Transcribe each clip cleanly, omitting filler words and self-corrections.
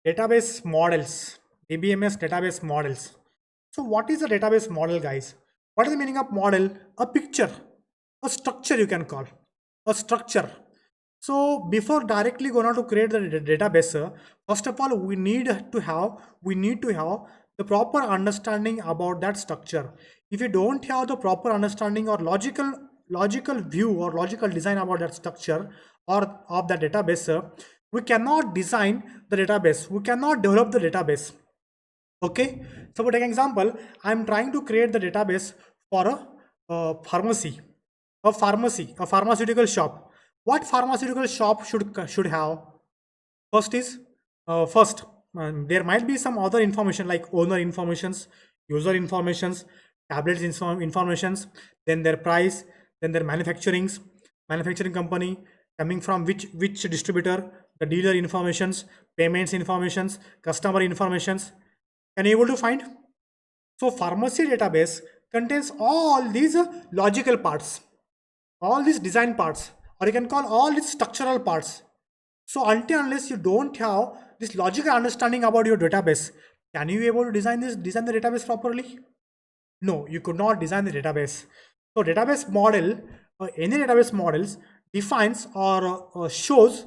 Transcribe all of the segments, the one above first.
Database models, DBMS database models. So what is a database model, guys? What is the meaning of model? A picture, a structure you can call, a structure. So before directly going on to create the database, first of all, we need to have the proper understanding about that structure. If you don't have the proper understanding or logical view or logical design about that structure or of the database, we cannot design the database. We cannot develop the database. Okay, so for example, I'm trying to create the database for pharmacy, a pharmaceutical shop. What pharmaceutical shop should have? First is first there might be some other information like owner informations, user informations, tablets informations, then their price, then their manufacturing company, coming from which distributor, the dealer informations, payments informations, customer informations. Can you able to find? So pharmacy database contains all these logical parts, all these design parts, or you can call all these structural parts. So until unless you don't have this logical understanding about your database, can you able to design the database properly? No, you could not design the database. So database model, any database models defines or shows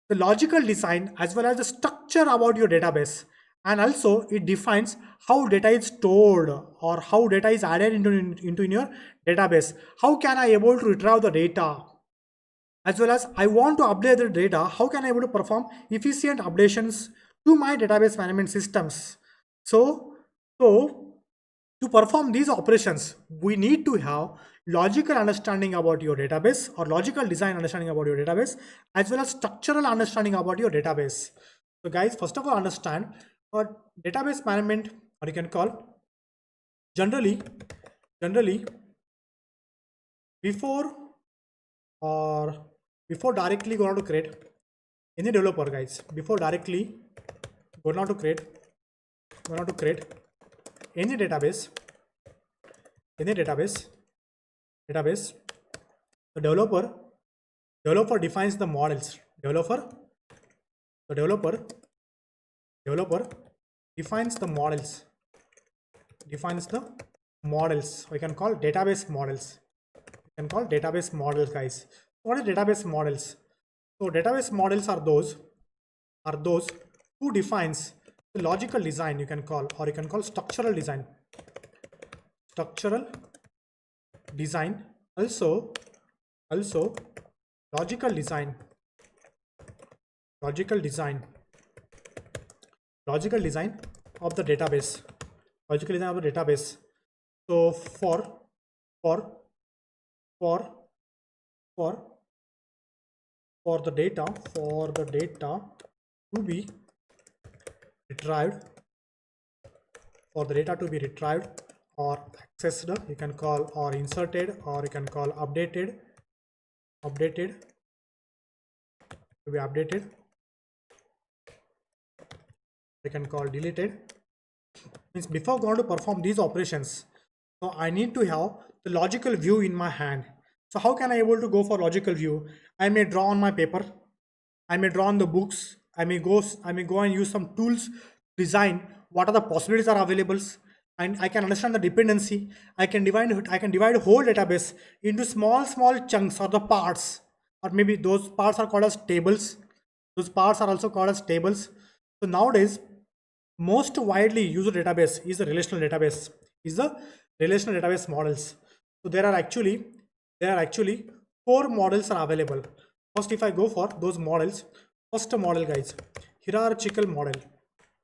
the logical design as well as the structure about your database, and also it defines how data is stored or how data is added into in your database. How can I able to retrieve the data, as well as I want to update the data, how can I able to perform efficient updations to my database management systems. So so to perform these operations, we need to have logical understanding about your database or logical design understanding about your database, as well as structural understanding about your database. So guys, first of all, understand database management, or you can call generally, generally before or before directly going to create any developer, guys, before directly going on to create any database, any database, the developer defines the models. The developer defines the models. We can call database models. We can call database models, guys. What are database models? So database models are those who defines the logical design, you can call, or you can call structural design. Structural design, also logical design, logical design logical design of the database, logical design of the database. So for for for for the data, to be retrieved, for the data to be retrieved or accessed, you can call, or inserted, or you can call updated, to be updated, you can call deleted. Means before going to perform these operations, so I need to have the logical view in my hand. So how can I able to go for logical view? I may draw on my paper, I may draw on the books, I may go and use some tools, design what are the possibilities are available, and I can understand the dependency. I can divide whole database into small chunks or the parts, or maybe those parts are called as tables. Those parts are also called as tables. So nowadays, most widely used database is the relational database models. So there are actually four models are available. First, if I go for those models, first model, guys, hierarchical model,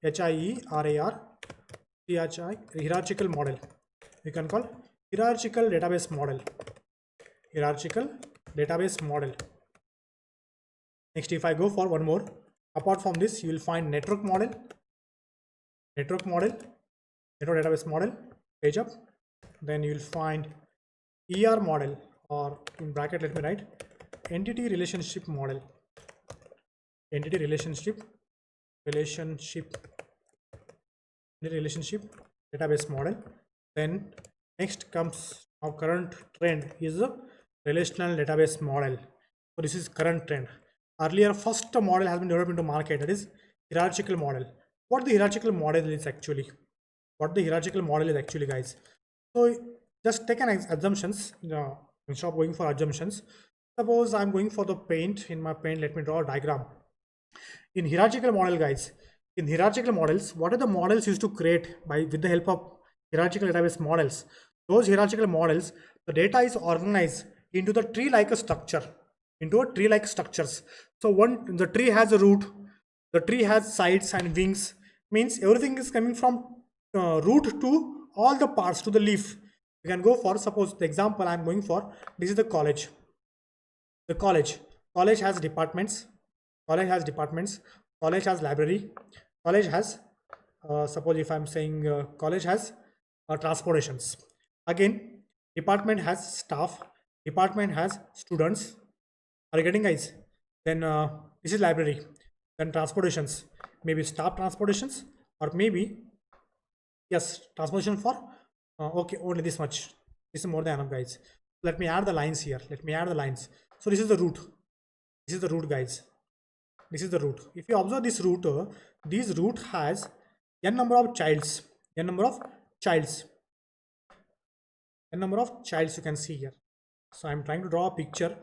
hierarchical model, we can call hierarchical database model, hierarchical database model. Next, if I go for one more, apart from this, you will find network model, network database model, page up. Then you will find ER model, or in bracket let me write entity relationship model, entity relationship database model. Then next comes our current trend is the relational database model. So this is current trend. Earlier, first model has been developed into market, that is hierarchical model. What the hierarchical model is actually? What the hierarchical model is actually, guys? So just take an assumptions. Instead of going for assumptions, suppose I'm going for the paint. In my paint, let me draw a diagram. In hierarchical model, guys, in hierarchical models, what are the models used to create by with the help of hierarchical database models? Those hierarchical models, the data is organized into the tree-like structure, into a tree-like structures. So one, the tree has a root, the tree has sides and wings, means everything is coming from root to all the parts to the leaf. You can go for, suppose the example I'm going for, this is the college. The college has departments, college has departments, college has library, college has suppose if I'm saying college has transportations. Again, department has staff, department has students. Are you getting, guys? Then this is library, then transportations, maybe staff transportations, or maybe yes, transportation for okay, only this much. This is more than enough, guys. Let me add the lines here. Let me add the lines. So this is the root. This is the root, guys. This is the root. If you observe this root has n number of childs. N number of childs. N number of childs you can see here. So I'm trying to draw a picture.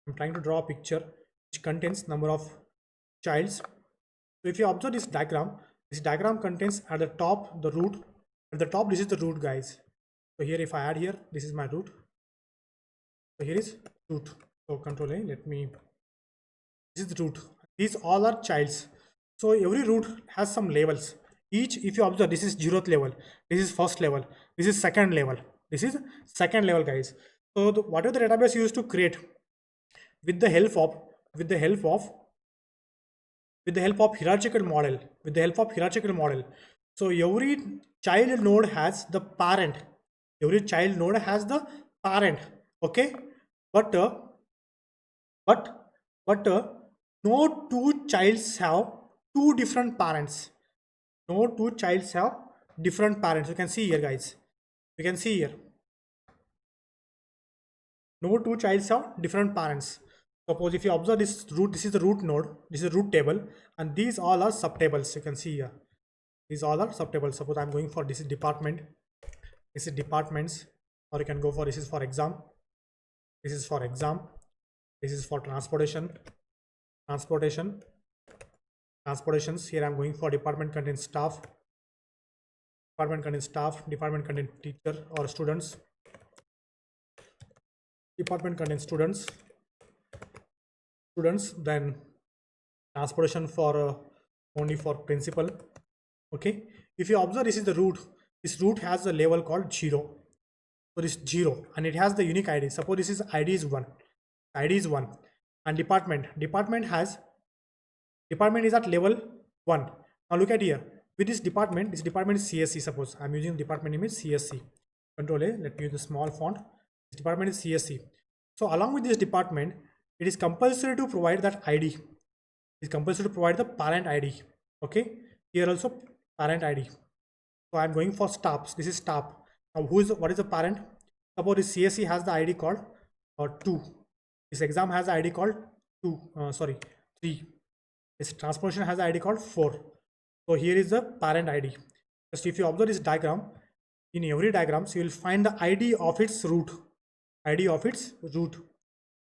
I'm trying to draw a picture which contains number of childs. So if you observe this diagram contains at the top the root. At the top, this is the root, guys. So here, if I add here, this is my root. So here is root. So control A. Let me. This is the root. These all are childs. So every root has some levels. Each, if you observe, this is 0th level. This is first level. This is second level. This is second level, guys. So whatever the database used to create with the help of with the help of hierarchical model, with the help of hierarchical model. So every child node has the parent. Every child node has the parent. Okay, but but no two childs have two different parents. No two childs have different parents. You can see here, guys. You can see here. No two childs have different parents. Suppose if you observe this root, this is the root node, this is the root table, and these all are subtables. You can see here. These all are subtables. Suppose I'm going for this is department, this is departments, or you can go for this is for exam, this is for exam, this is for transportations. Here I'm going for department contains staff, department contains teacher or students, department contains students, then transportation for only for principal. Okay, if you observe, this is the root. This root has a level called 0. So this 0 and it has the unique ID. Suppose this is ID is 1. ID is 1 and department is at level 1. Now look at here. With this department is CSC. Suppose I'm using department name is CSC. Control A. Let me use the small font. This department is CSC. So along with this department, it is compulsory to provide that ID. It is compulsory to provide the parent ID. Okay. Here also parent ID. So I'm going for staffs. This is staff. Now what is the parent? Suppose this CSC has the ID called 2. This exam has the ID called 3. This transportation has the ID called 4. So here is the parent ID. Just if you observe this diagram, in every diagram, so you will find the ID of its root. ID of its root.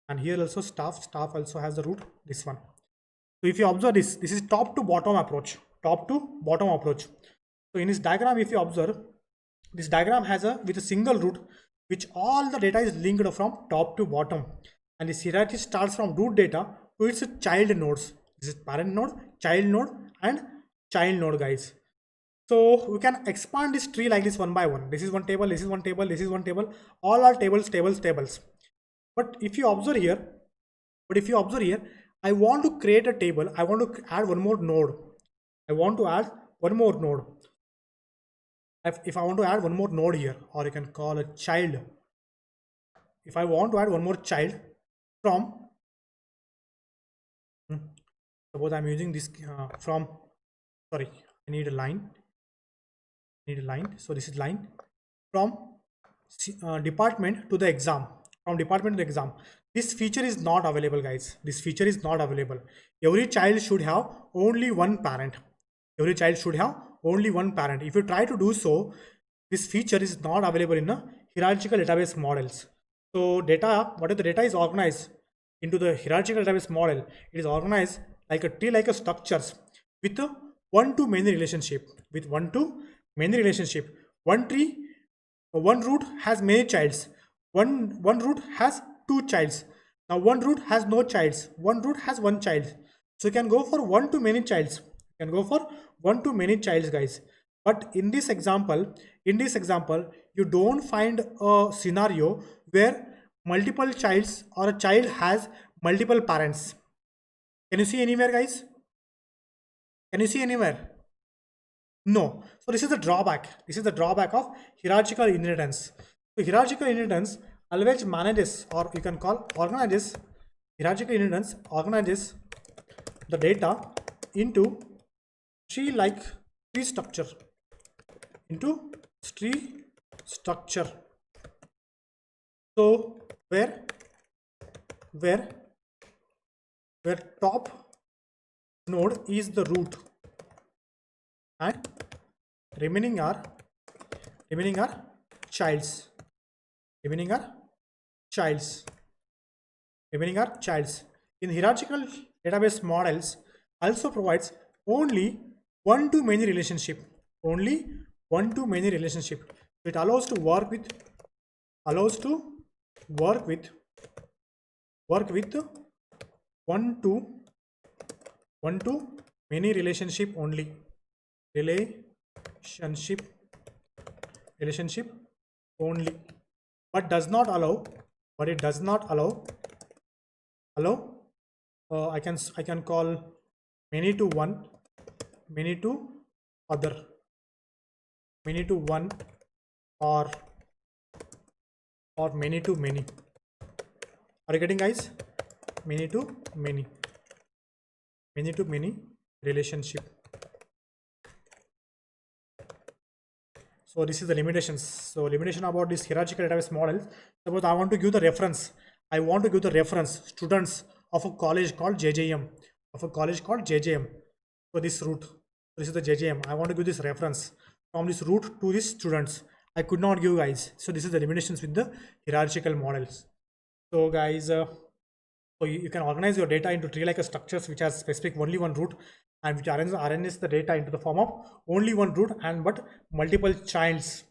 And here also staff also has the root, this one. So if you observe this is top to bottom approach. Top to bottom approach. So in this diagram, if you observe, this diagram has with a single root, which all the data is linked from top to bottom. And this hierarchy starts from root data to its child nodes. This is parent node, child node, and child node, guys. So we can expand this tree like this one by one. This is one table, this is one table, this is one table. All are tables. But if you observe here, I want to create a table. I want to add one more node. If I want to add one more node here, or you can call a child. If I want to add one more child from, suppose I'm using this I need a line. So this is line from department to the exam. from department to exam. This feature is not available, guys. This feature is not available. Every child should have only one parent. Every child should have only one parent. If you try to do so, this feature is not available in a hierarchical database models. So data, whatever the data is organized into the hierarchical database model, it is organized like a tree, like a structures with a one-to-many relationship. With one-to-many relationship. One tree, one root has many childs. One root has two childs. Now one root has no childs. One root has one child. So you can go for one-to-many childs. You can go for one-to-many childs, guys. But in this example, you don't find a scenario where multiple childs or a child has multiple parents. Can you see anywhere, guys? Can you see anywhere? No. So this is the drawback. This is the drawback of hierarchical inheritance. So hierarchical inheritance always manages, or you can call organizes, hierarchical inheritance organizes the data into tree-like tree structure. Into tree structure. So where top node is the root and remaining are childs. Remaining are childs. In hierarchical database models also provides only one-to-many relationship. Only one-to-many relationship. It allows to work with one-to-many relationship only. Relationship only. But does not allow. I can call many to one, many to other, many to one, or many to many. Are you getting, guys? Many to many relationship. So this is the limitations. So limitation about this hierarchical database model. Suppose I want to give the reference. Students of a college called JJM. So this root. This is the JJM. I want to give this reference from this root to these students. I could not give, guys. So this is the limitations with the hierarchical models. So guys, so you can organize your data into tree-like structures which has specific only one root, and which arranges the data into the form of only one root and but multiple childs.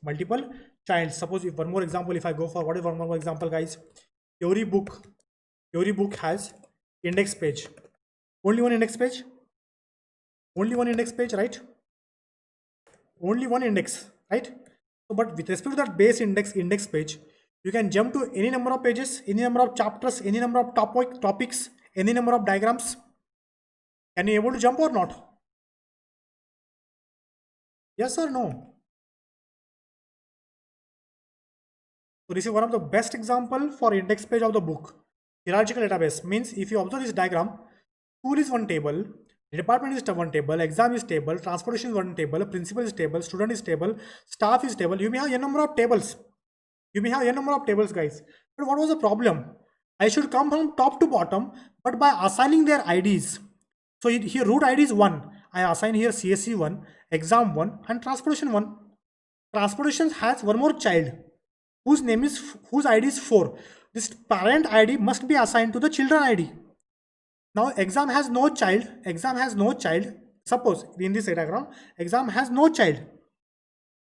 Suppose if one more example, if I go for what is one more example, guys. Every book has index page. Only one index page, right? Only one index, right? So but with respect to that base index page, you can jump to any number of pages, any number of chapters, any number of topics, any number of diagrams. Can you able to jump or not? Yes or no? So this is one of the best example for index page of the book. Hierarchical database means if you observe this diagram, school is one table, department is one table, exam is table, transportation is one table, principal is table, student is table, staff is table. You may have a number of tables. Guys. But what was the problem? I should come from top to bottom, but by assigning their IDs. So here root ID is 1. I assign here CSE 1, exam 1, and transportation 1. Transportation has one more child whose ID is 4. This parent ID must be assigned to the children ID. Now exam has no child. Suppose in this diagram, exam has no child.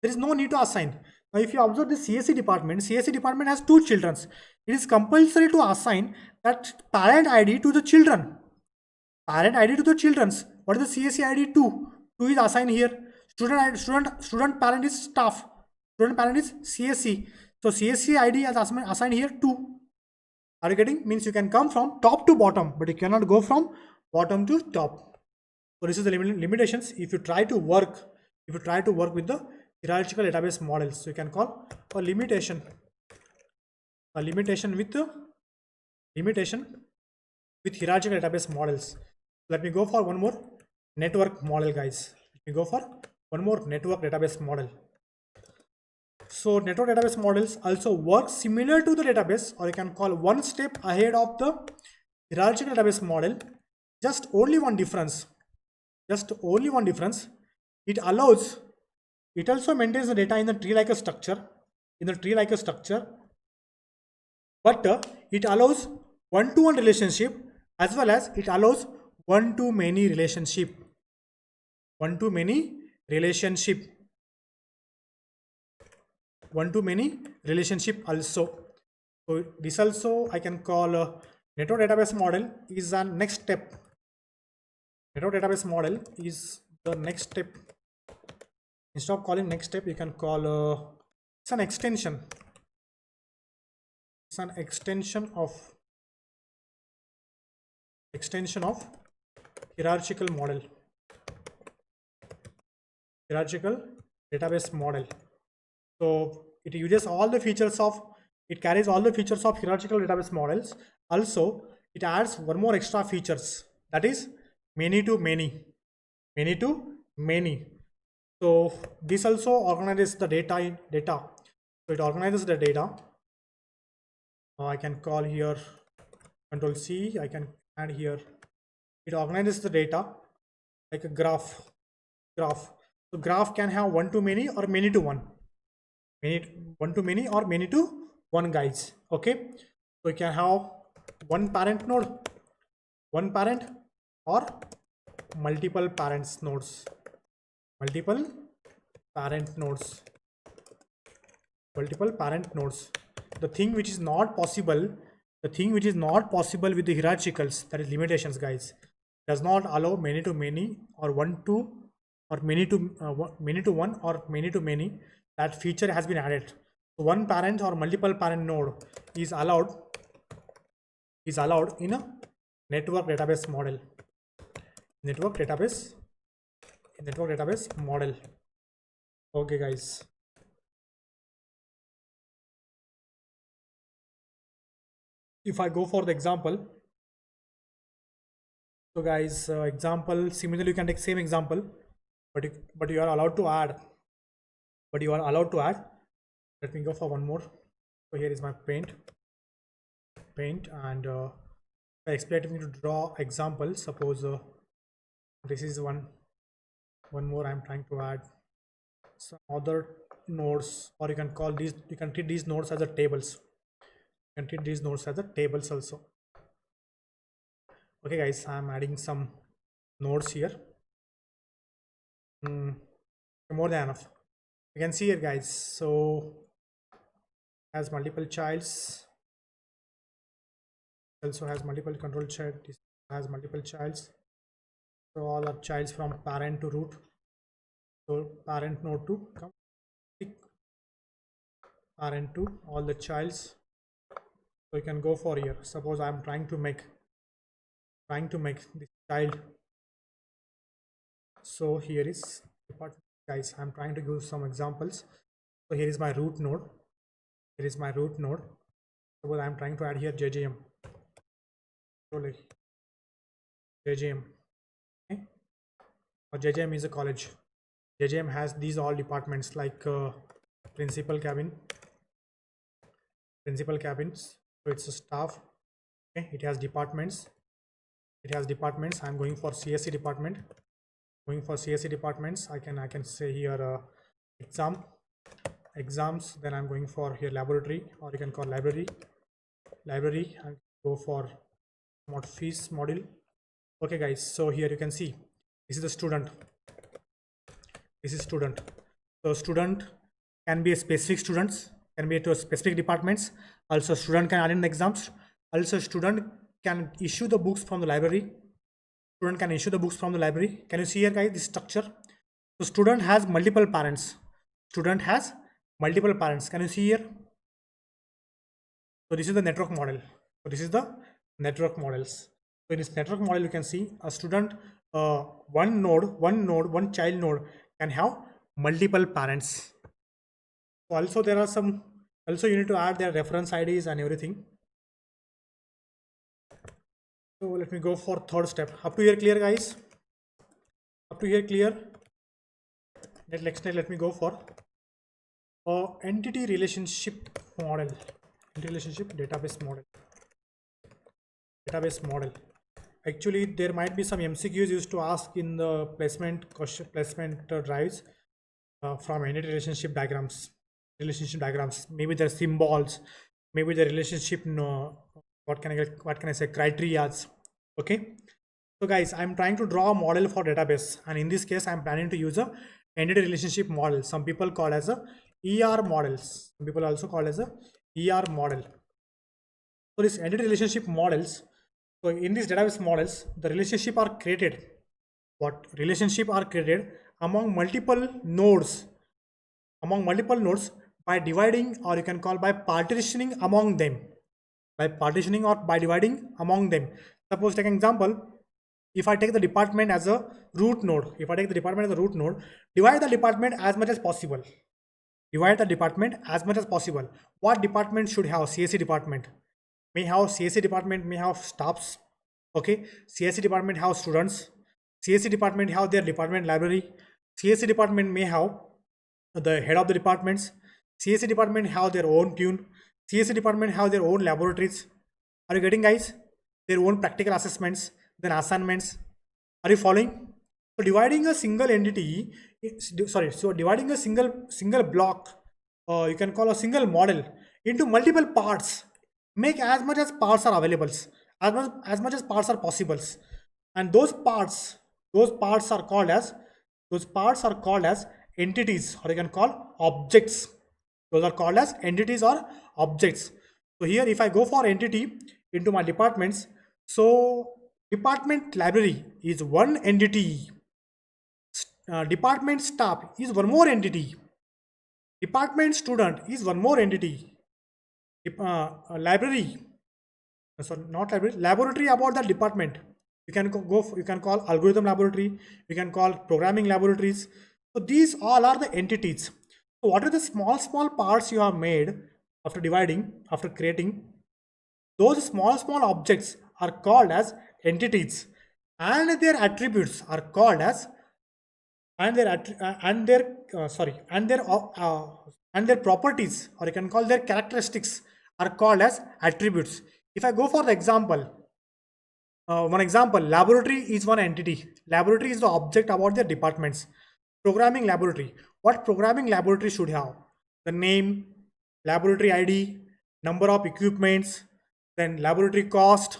There is no need to assign. Now if you observe the CSE department has 2 children. It is compulsory to assign that parent ID to the children. What is the CSE ID? 2. 2 is assigned here. Student parent is staff. Student parent is CSE. So CSE ID is assigned here 2. Are you getting? Means you can come from top to bottom, but you cannot go from bottom to top. So this is the limitations if you try to work with the hierarchical database models. So you can call a limitation with hierarchical database models. Let me go for one more network model, guys. Let me go for one more network database model. So network database models also work similar to the database, or you can call one step ahead of the hierarchical database model. Just only one difference. Just only one difference. It also maintains the data in the tree like a structure. But it allows one-to-one relationship, as well as it allows one-to-many relationship. One-to-many relationship. One-to-many relationship also. So this also I can call a network database model is a next step. Network database model is the next step. Instead of calling next step, you can call it's an extension. It's an extension of hierarchical model. Hierarchical database model. So it uses all the features of, it carries all the features of hierarchical database models. Also, it adds one more extra features, that is many to many. Many to many. So this also organizes the data. So it organizes the data. I can call here Control C. I can add here. It organizes the data like a graph. So graph can have one to many or many to one. One to many or many to one, guys. Okay. So you can have one parent node, one parent, or multiple parents nodes. Multiple parent nodes. The thing which is not possible with the hierarchicals, that is limitations, guys, does not allow many to many or one to, or many to one or many to many. That feature has been added. So one parent or multiple parent node is allowed in a network database model. Network database model. Okay, guys. If I go for the example, so guys, example, similarly you can take same example, but you are allowed to add. Let me go for one more. So here is my paint, and I expect me to draw example. Suppose this is one more I'm trying to add some other nodes, or you can call these, you can treat these nodes as a tables. You can treat these nodes as a tables also. Okay, guys, I'm adding some nodes here. More than enough. You can see here, guys. So has multiple childs. Also has multiple control child. This has multiple childs. So all are childs from parent to root. So parent node to come. Parent to all the childs. So you can go for here. Suppose I'm trying to make this child. So here is department, guys. I'm trying to give some examples. So here is my root node. Suppose I'm trying to add here JJM. So like JJM. Okay. Or JJM is a college. JJM has these all departments like principal cabins. So it's a staff. Okay. It has departments. I'm going for CSE department. I can say here exams. Then I'm going for here laboratory, or you can call library. And go for fees module. Okay, guys. So here you can see this is the student. So student can be a specific students, can be to a specific departments. Also student can attend exams. Also student can issue the books from the library. Can you see here, guys, this structure? So student has multiple parents. Can you see here? So this is the network model. So in this network model, you can see a student, one child node can have multiple parents. So also there are some, also you need to add their reference IDs and everything. So let me go for third step. Up to here clear, guys? Let me go for Entity relationship model, entity relationship database model. Actually, there might be some MCQs used to ask in the placement question, placement drives from entity relationship diagrams. Maybe the symbols, maybe the relationship. No, what can I say? Criterias. Okay. So guys, I'm trying to draw a model for database, and in this case, I'm planning to use a entity relationship model. Some people call as a ER models. Some people also call as a ER model. So this entity relationship models. So in these database models, the relationship are created. What relationship are created among multiple nodes by dividing, or you can call by partitioning among them. By partitioning or by dividing among them. Suppose take an example. If I take the department as a root node, divide the department as much as possible. Divide the department as much as possible. What department should have? CSE department may have staffs. Okay, CSE department have students. CSE department have their department library. CSE department may have the head of the departments. CSE department have their own tune. CSE department have their own laboratories. Are you getting, guys? Their own practical assessments, then assignments. Are you following? So dividing a single entity, dividing a single block, you can call a single model into multiple parts. Make as much as parts are available, as much as parts are possible, and those parts are called as entities, or you can call objects. Those are called as entities or objects. So here, if I go for entity into my departments, so department library is one entity. Department staff is one more entity. Department student is one more entity. Library, sorry, not library, laboratory about that department. You can call algorithm laboratory. You can call programming laboratories. So these all are the entities. So what are the small parts you have made after dividing, after creating? Those small objects are called as entities, and their attributes are called as and their attri- and their sorry and their properties, or you can call their characteristics, are called as attributes. If I go for the example, one example, laboratory is one entity. Laboratory is the object about their departments. Programming laboratory, what programming laboratory should have? The name, laboratory ID, number of equipments, then laboratory cost,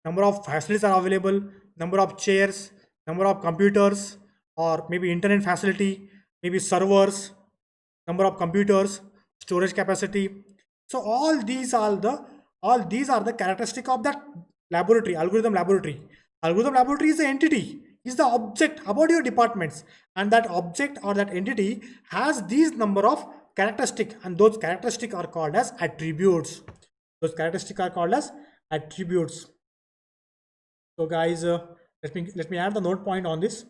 number of facilities are available, number of chairs, number of computers, or maybe internet facility, maybe servers, number of computers, storage capacity. So all these are the characteristic of that laboratory, algorithm laboratory. Algorithm laboratory is the entity, is the object about your departments, and that object or that entity has these number of characteristic, and those characteristic are called as attributes. Those characteristics are called as attributes. So guys, let me add the note point on this.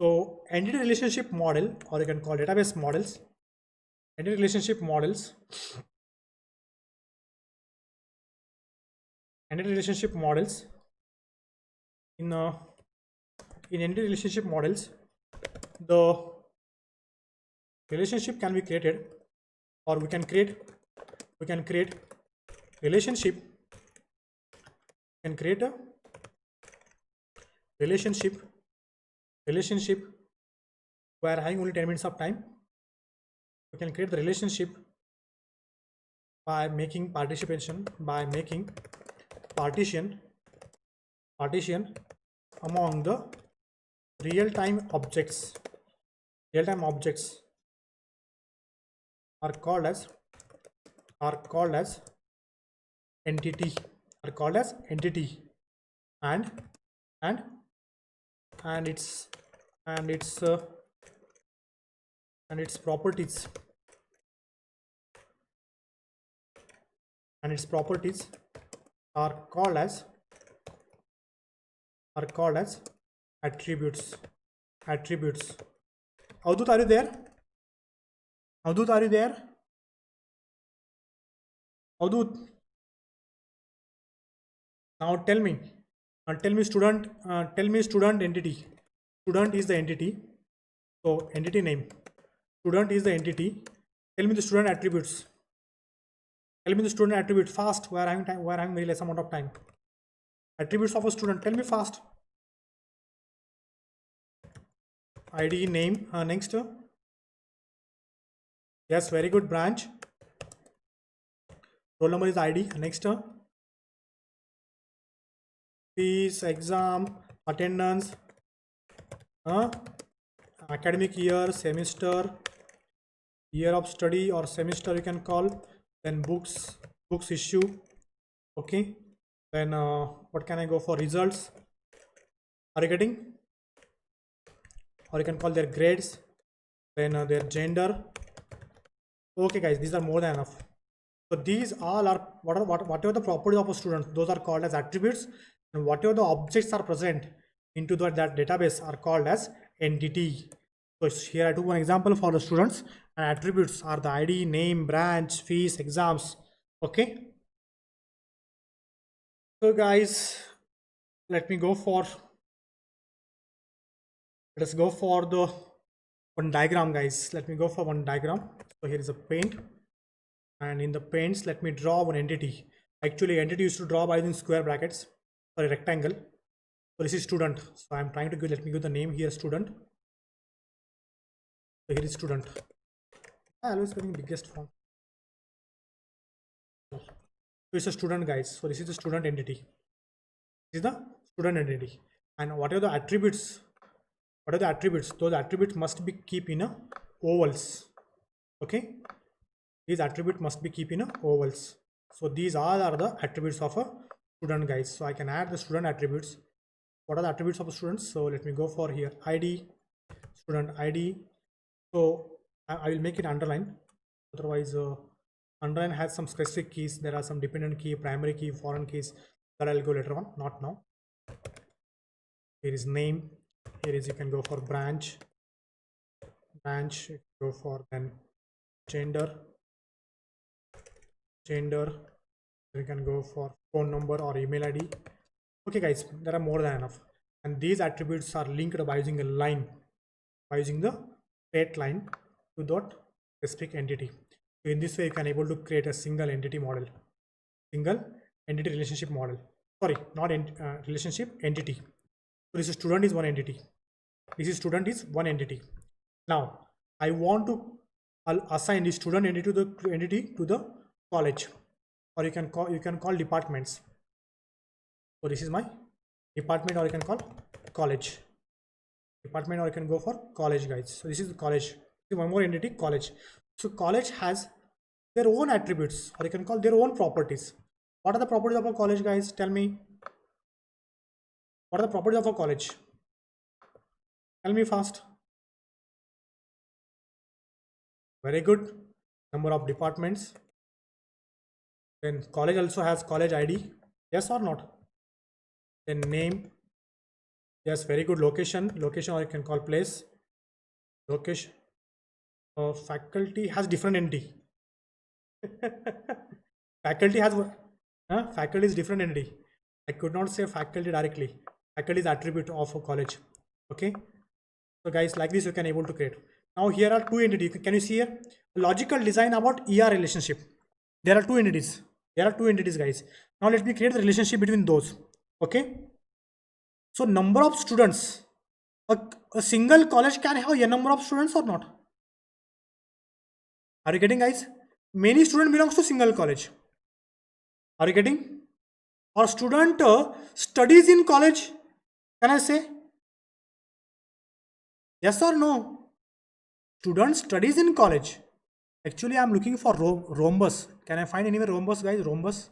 So entity relationship model, or you can call database models, entity relationship models, entity relationship models. In entity relationship models, the relationship can be created, or we can create relationship, can create a relationship where having only 10 minutes of time. We can create the relationship by making partition among the real-time objects. Real-time objects are called as entity, and its properties, are called as attributes. Avadut, are you there? Avadut, now tell me student, tell me student entity. Student is the entity, so entity name. Student is the entity. Tell me the student attributes. Tell me the student attributes fast. We are having time. We are having very less amount of time. Attributes of a student. Tell me fast. ID, name. Next. Yes, very good. Branch. Roll number is ID. Next. Fees, exam, attendance. Academic year, semester, year of study or semester you can call. Then books issue. Okay. Then what can I go for? Results. Are you getting? Or you can call their grades. Then their gender. Okay guys, these are more than enough. So these all are whatever the properties of a student, those are called as attributes, and whatever the objects are present into that database are called as entity. So here I took one example for the students, and attributes are the ID, name, branch, fees, exams. Okay. So guys, let's go for the one diagram, guys. Let me go for one diagram. So here is a paint, and in the paints let me draw one entity. Actually entity used to draw by using square brackets for a rectangle. So this is student. So I'm trying to give, let me give the name here, student. So here is student. I always getting biggest font. So it's a student, guys. So this is the student entity. This is the student entity. And what are the attributes? What are the attributes? Those attributes must be keep in a ovals. Okay. These attributes must be keep in a ovals. So these all are the attributes of a student, guys. So I can add the student attributes. What are the attributes of a student? So let me go for here ID, student ID. So I will make it underline. Otherwise, underline has some specific keys. There are some dependent key, primary key, foreign keys that I'll go later on. Not now. Here is name. Here is, you can go for branch. Branch. Go for then gender. Gender. You can go for phone number or email ID. Okay guys, there are more than enough, and these attributes are linked by using a line, by using the straight line to that specific entity. So in this way you can able to create a single entity model, single entity relationship model. Sorry, not relationship, entity. So this student is one entity. This is student is one entity. Now I want to assign the student entity to the college, or you can call departments. So this is my department, or you can call college. Department, or you can go for college, guys. So this is the college. One more entity, college. So college has their own attributes, or you can call their own properties. What are the properties of a college, guys? Tell me. What are the properties of a college? Tell me fast. Very good. Number of departments. Then college also has college ID. Yes or not? Then name. Yes, very good. Location, or you can call place. Location. Faculty has different entity. Faculty has faculty is different entity. I could not say faculty directly. Faculty is attribute of a college. Okay. So guys, like this you can able to create. Now here are two entities. Can you see here? Logical design about ER relationship. There are two entities. There are two entities, guys. Now let me create the relationship between those. Okay. So number of students. A single college can have a number of students or not? Are you getting, guys? Many student belongs to single college. Are you getting? Or student studies in college. Can I say? Yes or no? Student studies in college. Actually, I'm looking for rhombus. Can I find anywhere rhombus, guys? Rhombus.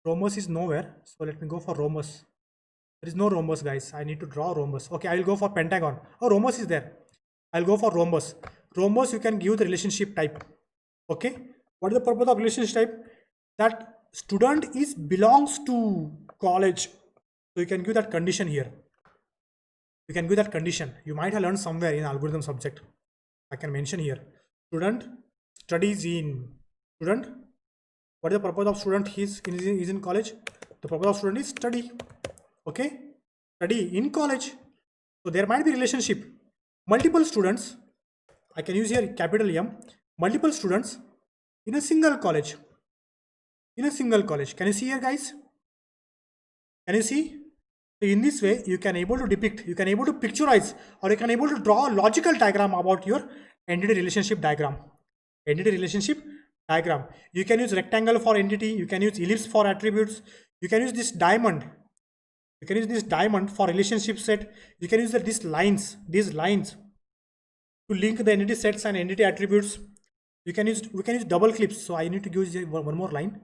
Rhombus is nowhere. So let me go for rhombus. There is no rhombus, guys. I need to draw rhombus. Okay, I will go for pentagon. Oh, rhombus is there. I'll go for rhombus. Rhombus, you can give the relationship type. Okay. What is the purpose of relationship type? That student is belongs to college. So you can give that condition here. You can give that condition. You might have learned somewhere in algorithm subject. I can mention here. Student studies in. Student. What is the purpose of student? He is in college. The purpose of student is study. Okay. Study in college. So there might be relationship. Multiple students I can use here capital M, multiple students in a single college. In a single college. Can you see here, guys? Can you see? So in this way, you can able to depict, you can able to picturize, or you can able to draw a logical diagram about your entity relationship diagram. Entity relationship diagram. You can use rectangle for entity. You can use ellipse for attributes. You can use this diamond. You can use this diamond for relationship set. You can use these lines to link the entity sets and entity attributes. We can use double clips. So I need to use one more line.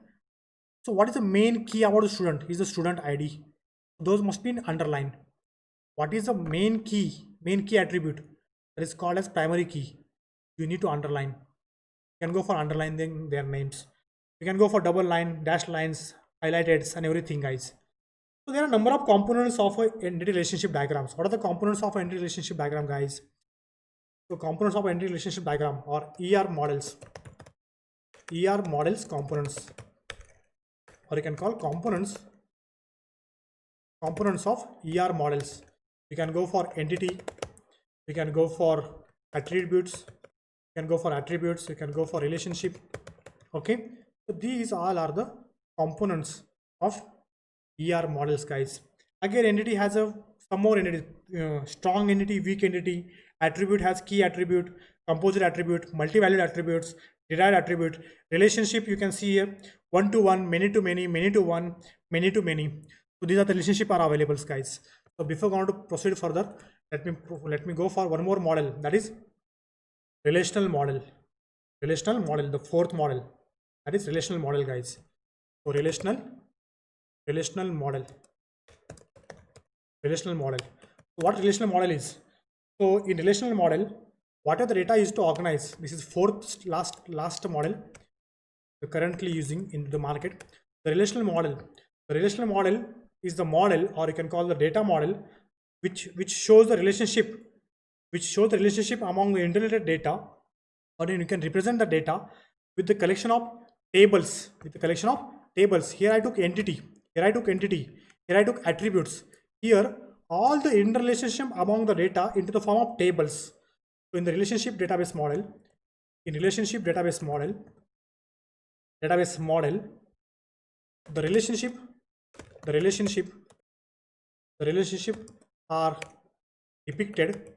So what is the main key about the student? Is the student ID. Those must be underlined. What is the main key attribute that is called as primary key? You need to underline. You can go for underlining their names. You can go for double line, dash lines, highlighted, and everything, guys. So there are a number of components of a entity relationship diagrams. What are the components of an entity relationship diagram, guys? So components of entity relationship diagram or ER models. ER models components, or you can call components of ER models. You can go for entity, you can go for attributes, you can go for attributes, you can go for relationship. Okay, so these all are the components of ER models, guys. Again, entity has some more entity, strong entity, weak entity. Attribute has key attribute, composite attribute, multi-valued attributes, derived attribute. Relationship, you can see here, one to one, many to many, many to one, many to many. So these are the relationship are available, guys. So before going to proceed further, let me go for one more model, that is relational model. Relational model, the fourth model, that is relational model, guys. So relational model. Relational model. What relational model is? So in relational model, what are the data used to organize? This is fourth last model we're currently using in the market. The relational model. The relational model is the model, or you can call the data model, which shows the relationship, among the interrelated data, or you can represent the data with the collection of tables. Here I took entity. Here I took attributes. Here all the interrelationship among the data into the form of tables. So in the relationship database model, the relationship are depicted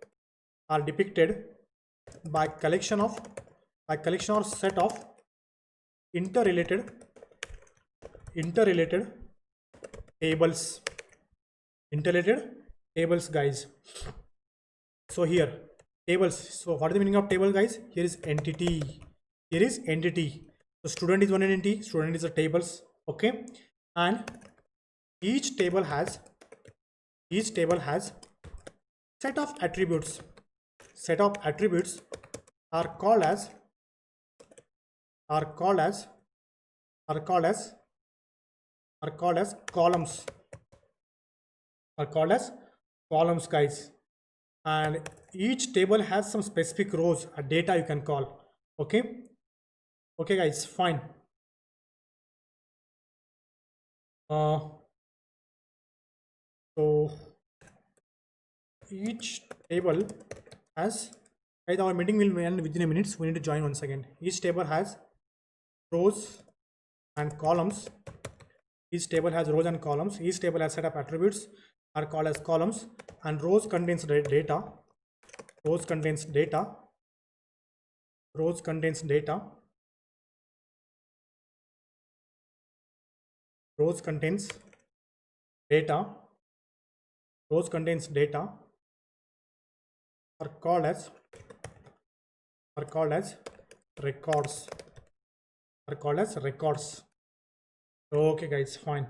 by collection or set of interrelated tables. Guys. So here tables. So what is the meaning of table, guys? Here is entity. So student is one entity. Student is a tables. Okay, and each table has set of attributes. Set of attributes are called as columns. Guys, and each table has some specific rows, a data you can call. Okay, guys, fine. So each table has, guys, our meeting will end within a minute, so we need to join once again. Each table has rows and columns. Each table has rows and columns. Each table has set of attributes are called as columns, and rows contains data. Rows contains data. Rows contains data. Rows contains data. Rows contains data are called as records. Okay, guys, fine.